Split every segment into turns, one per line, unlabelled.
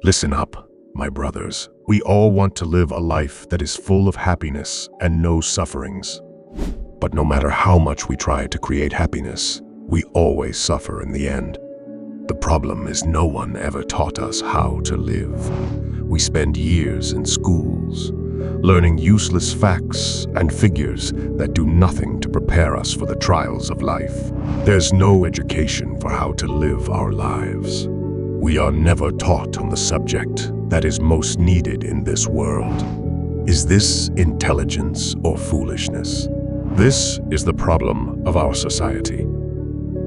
Listen up, my brothers. We all want to live a life that is full of happiness and no sufferings. But no matter how much we try to create happiness, we always suffer in the end. The problem is no one ever taught us how to live. We spend years in schools, learning useless facts and figures that do nothing to prepare us for the trials of life. There's no education for how to live our lives. We are never taught on the subject that is most needed in this world. Is this intelligence or foolishness? This is the problem of our society.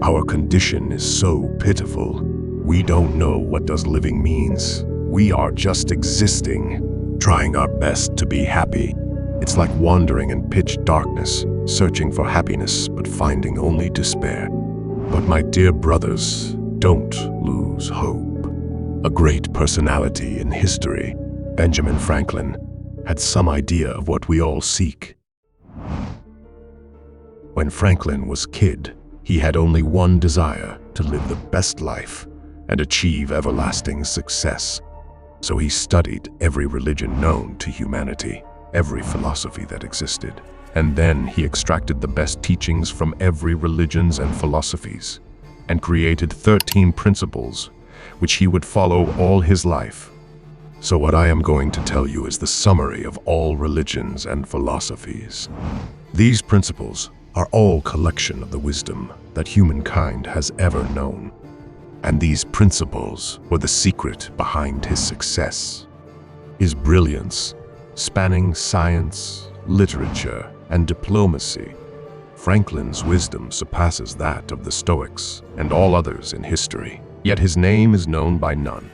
Our condition is so pitiful. We don't know what does living means. We are just existing, trying our best to be happy. It's like wandering in pitch darkness, searching for happiness but finding only despair. But my dear brothers, don't lose hope. A great personality in history, Benjamin Franklin, had some idea of what we all seek. When Franklin was a kid, he had only one desire: to live the best life and achieve everlasting success. So he studied every religion known to humanity, every philosophy that existed. And then he extracted the best teachings from every religions and philosophies, and created 13 principles which he would follow all his life. So what I am going to tell you is the summary of all religions and philosophies. These principles are all collection of the wisdom that humankind has ever known. And these principles were the secret behind his success. His brilliance, spanning science, literature, and diplomacy. Franklin's wisdom surpasses that of the Stoics and all others in history, yet his name is known by none.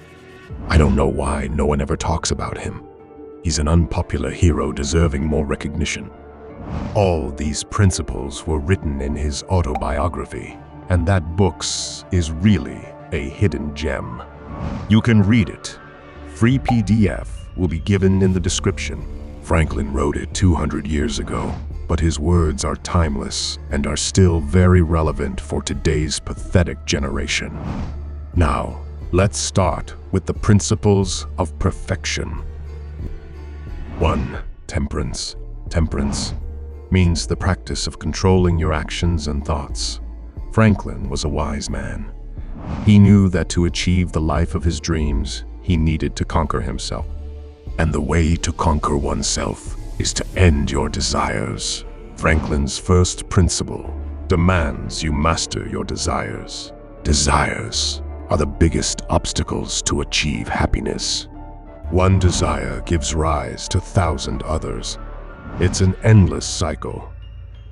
I don't know why no one ever talks about him. He's an unpopular hero deserving more recognition. All these principles were written in his autobiography, and that book is really a hidden gem. You can read it. Free PDF will be given in the description. Franklin wrote it 200 years ago, but his words are timeless and are still very relevant for today's pathetic generation. Now, let's start with the principles of perfection. 1. Temperance. Temperance means the practice of controlling your actions and thoughts. Franklin was a wise man. He knew that to achieve the life of his dreams, he needed to conquer himself. And the way to conquer oneself is to end your desires. Franklin's first principle demands you master your desires. Desires are the biggest obstacles to achieve happiness. One desire gives rise to 1,000 others. It's an endless cycle,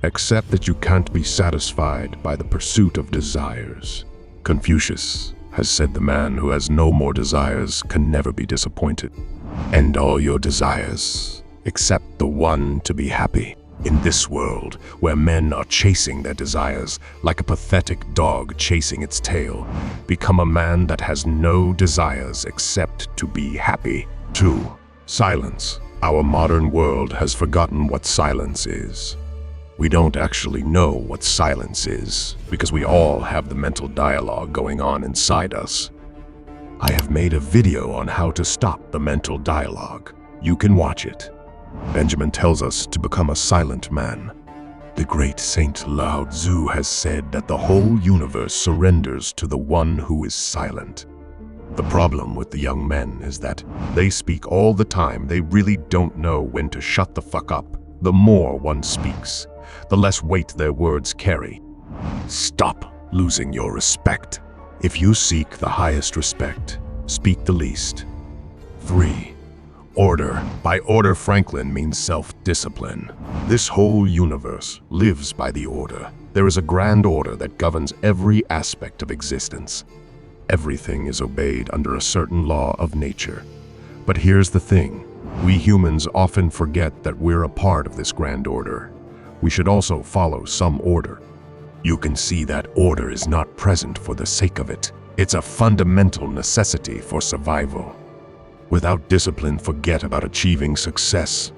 except that you can't be satisfied by the pursuit of desires. Confucius has said the man who has no more desires can never be disappointed. End all your desires, except the one to be happy. In this world, where men are chasing their desires like a pathetic dog chasing its tail, become a man that has no desires except to be happy. 2. Silence. Our modern world has forgotten what silence is. We don't actually know what silence is because we all have the mental dialogue going on inside us. I have made a video on how to stop the mental dialogue. You can watch it. Benjamin tells us to become a silent man. The great Saint Lao Tzu has said that the whole universe surrenders to the one who is silent. The problem with the young men is that they speak all the time. They really don't know when to shut the fuck up. The more one speaks, the less weight their words carry. Stop losing your respect. If you seek the highest respect, speak the least. 3. Order. By order, Franklin means self-discipline. This whole universe lives by the order. There is a grand order that governs every aspect of existence. Everything is obeyed under a certain law of nature. But here's the thing. We humans often forget that we're a part of this grand order. We should also follow some order. You can see that order is not present for the sake of it. It's a fundamental necessity for survival. Without discipline, forget about achieving success.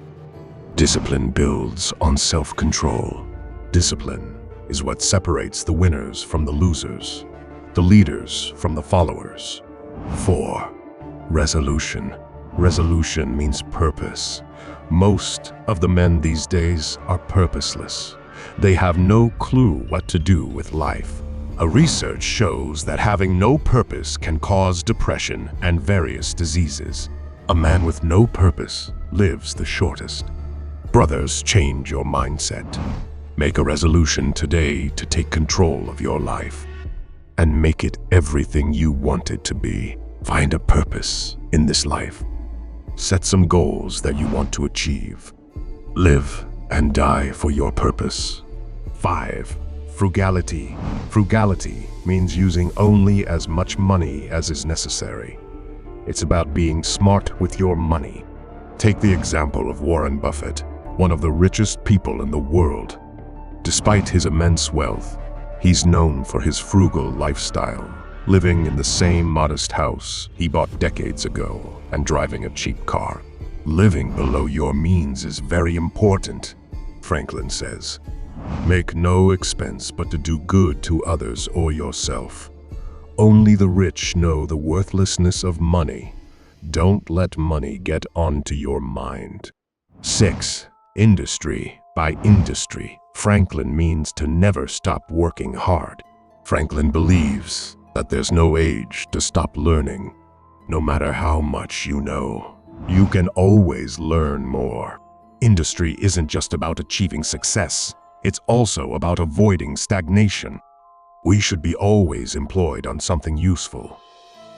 Discipline builds on self-control. Discipline is what separates the winners from the losers, the leaders from the followers. 4. Resolution. Resolution means purpose. Most of the men these days are purposeless. They have no clue what to do with life. A research shows that having no purpose can cause depression and various diseases. A man with no purpose lives the shortest. Brothers, change your mindset. Make a resolution today to take control of your life and make it everything you want it to be. Find a purpose in this life. Set some goals that you want to achieve. Live and die for your purpose. 5. Frugality. Frugality means using only as much money as is necessary. It's about being smart with your money. Take the example of Warren Buffett, one of the richest people in the world. Despite his immense wealth, he's known for his frugal lifestyle, living in the same modest house he bought decades ago and driving a cheap car. Living below your means is very important, Franklin says. Make no expense but to do good to others or yourself. Only the rich know the worthlessness of money. Don't let money get onto your mind. 6. Industry. By industry, Franklin means to never stop working hard. Franklin believes that there's no age to stop learning. No matter how much you know, you can always learn more. Industry isn't just about achieving success. It's also about avoiding stagnation. We should be always employed on something useful.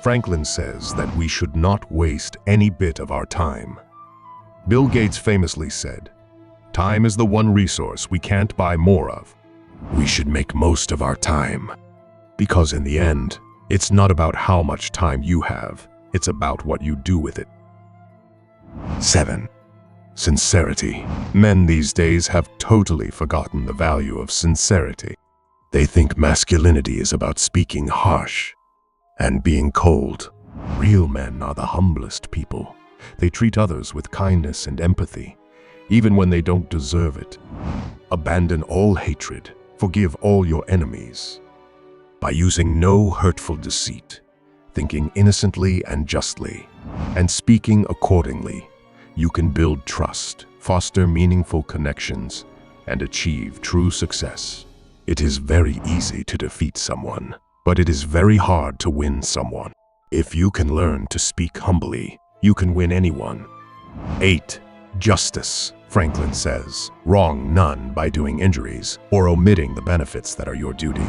Franklin says that we should not waste any bit of our time. Bill Gates famously said, "Time is the one resource we can't buy more of." We should make most of our time. Because in the end, it's not about how much time you have, it's about what you do with it. 7. Sincerity. Men these days have totally forgotten the value of sincerity. They think masculinity is about speaking harsh and being cold. Real men are the humblest people. They treat others with kindness and empathy, even when they don't deserve it. Abandon all hatred. Forgive all your enemies. By using no hurtful deceit, thinking innocently and justly, and speaking accordingly, you can build trust, foster meaningful connections, and achieve true success. It is very easy to defeat someone, but it is very hard to win someone. If you can learn to speak humbly, you can win anyone. 8. Justice. Franklin says, wrong none by doing injuries or omitting the benefits that are your duty.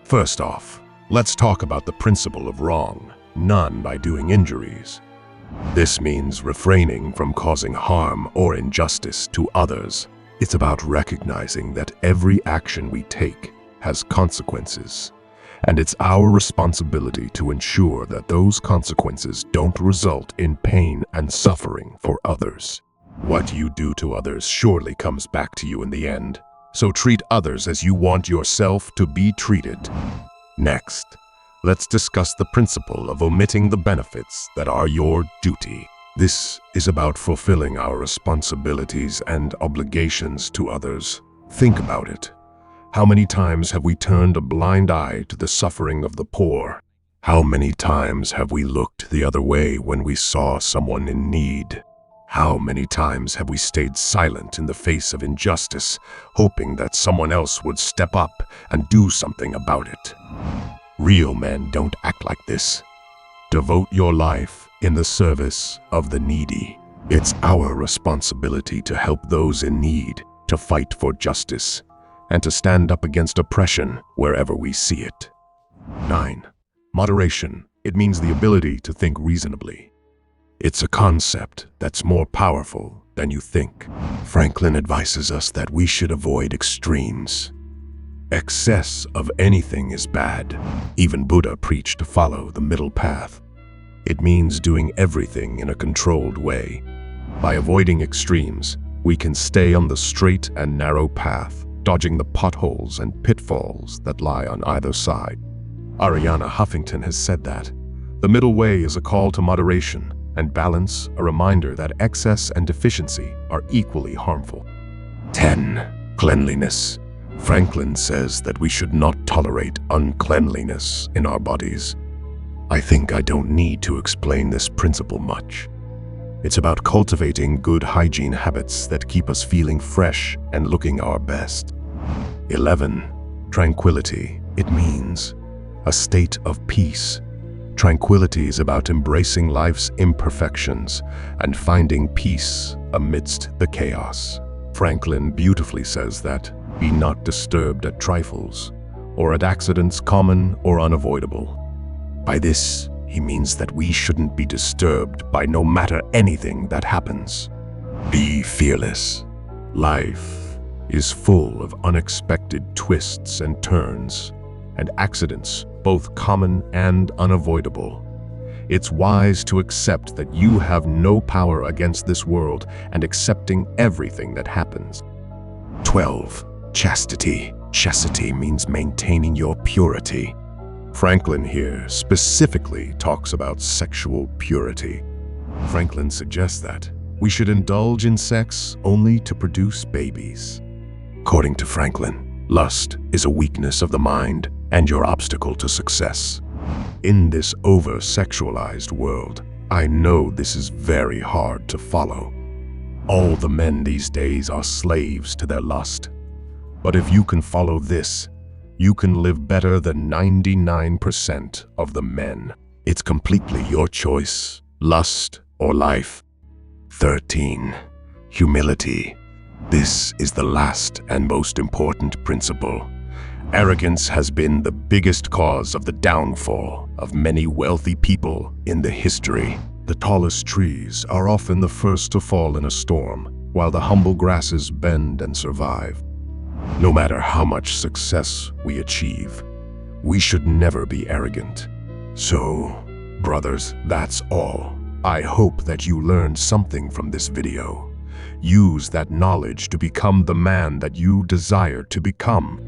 First off, let's talk about the principle of wrong none by doing injuries. This means refraining from causing harm or injustice to others. It's about recognizing that every action we take has consequences, and it's our responsibility to ensure that those consequences don't result in pain and suffering for others. What you do to others surely comes back to you in the end, so treat others as you want yourself to be treated. Next, let's discuss the principle of omitting the benefits that are your duty. This is about fulfilling our responsibilities and obligations to others. Think about it. How many times have we turned a blind eye to the suffering of the poor? How many times have we looked the other way when we saw someone in need? How many times have we stayed silent in the face of injustice, hoping that someone else would step up and do something about it? Real men don't act like this. Devote your life in the service of the needy. It's our responsibility to help those in need, to fight for justice, and to stand up against oppression wherever we see it. 9. Moderation. It means the ability to think reasonably. It's a concept that's more powerful than you think. Franklin advises us that we should avoid extremes. Excess of anything is bad. Even Buddha preached to follow the middle path. It means doing everything in a controlled way. By avoiding extremes, we can stay on the straight and narrow path, dodging the potholes and pitfalls that lie on either side. Ariana Huffington has said that the middle way is a call to moderation, and balance a reminder that excess and deficiency are equally harmful. 10. Cleanliness. Franklin says that we should not tolerate uncleanliness in our bodies. I think I don't need to explain this principle much. It's about cultivating good hygiene habits that keep us feeling fresh and looking our best. 11. Tranquility. It means a state of peace. Tranquility is about embracing life's imperfections and finding peace amidst the chaos. Franklin beautifully says that, "Be not disturbed at trifles, or at accidents common or unavoidable." By this, he means that we shouldn't be disturbed by no matter anything that happens. Be fearless. Life is full of unexpected twists and turns, and accidents, both common and unavoidable. It's wise to accept that you have no power against this world and accepting everything that happens. 12. Chastity. Chastity means maintaining your purity. Franklin here specifically talks about sexual purity. Franklin suggests that we should indulge in sex only to produce babies. According to Franklin, lust is a weakness of the mind and your obstacle to success. In this over-sexualized world, I know this is very hard to follow. All the men these days are slaves to their lust. But if you can follow this, you can live better than 99% of the men. It's completely your choice, lust or life. 13. Humility. This is the last and most important principle. Arrogance has been the biggest cause of the downfall of many wealthy people in the history. The tallest trees are often the first to fall in a storm, while the humble grasses bend and survive. No matter how much success we achieve, we should never be arrogant. So, brothers, that's all. I hope that you learned something from this video. Use that knowledge to become the man that you desire to become.